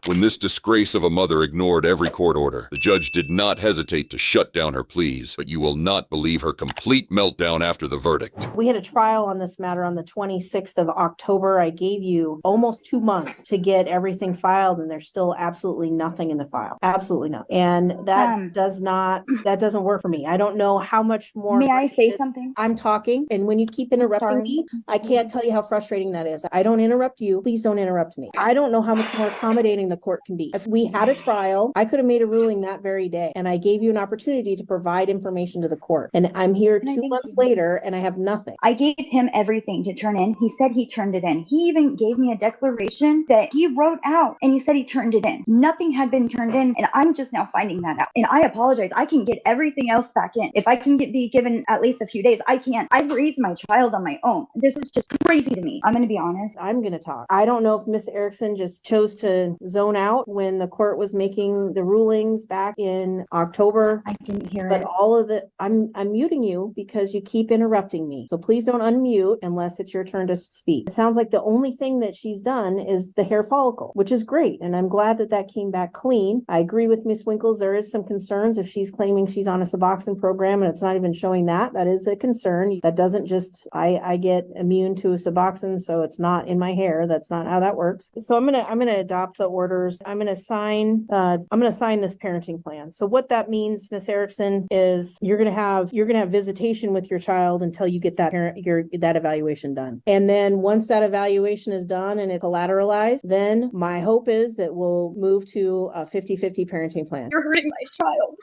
When this disgrace of a mother ignored every court order, the judge did not hesitate to shut down her pleas, but you will not believe her complete meltdown after the verdict. We had a trial on this matter on the 26th of October. I gave you almost 2 months to get everything filed, and there's still absolutely nothing in the file. Absolutely nothing. And that doesn't work for me. I don't know how much more. May I say something? I'm talking, and when you keep interrupting me, I can't tell you how frustrating that is. I don't interrupt you. Please don't interrupt me. I don't know how much more accommodating the court can be. If we had a trial, I could have made a ruling that very day, and I gave you an opportunity to provide information to the court. And I'm here 2 months later, and I have nothing. I gave him everything to turn in. He said he turned it in. He even gave me a declaration that he wrote out, and he said he turned it in. Nothing had been turned in, and I'm just now finding that out. And I apologize. I can get everything else back in. If I can be given at least a few days, I can't. I've raised my child on my own. This is just crazy to me. I'm going to be honest. I'm going to talk. I don't know if Miss Erickson just chose to zone out when the court was making the rulings back in October. I didn't hear but it. all of the, I'm muting you because you keep interrupting me. So please don't unmute unless it's your turn to speak. It sounds like the only thing that she's done is the hair follicle, which is great. And I'm glad that that came back clean. I agree with Miss Winkles. There is some concerns if she's claiming she's on a Suboxone program and it's not even showing that. That is a concern. That doesn't just, I get immune to Suboxone, so it's not in my hair. That's not how that works. So I'm gonna adopt the orders. I'm gonna sign this parenting plan. So what that means, Miss Erickson, is you're gonna have visitation with your child until you get that that evaluation done. And then once that evaluation is done and it's collateralized, then my hope is that we'll move to a 50-50 parenting plan. You're hurting my child.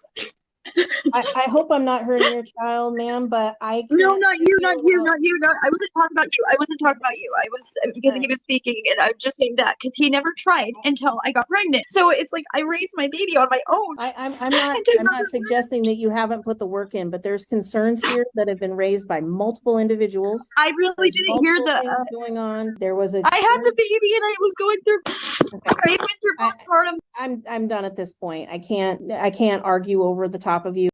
I hope I'm not hurting your child, ma'am, but I can't. No, not you. I wasn't talking about you. I was because he was speaking, and I'm just saying that because he never tried until I got pregnant. So it's like I raised my baby on my own. I'm not suggesting that you haven't put the work in, but there's concerns here that have been raised by multiple individuals. I really didn't hear the going on. There was a. I had the baby, and I was going through. I went through postpartum. I'm done at this point. I can't argue over the top of you.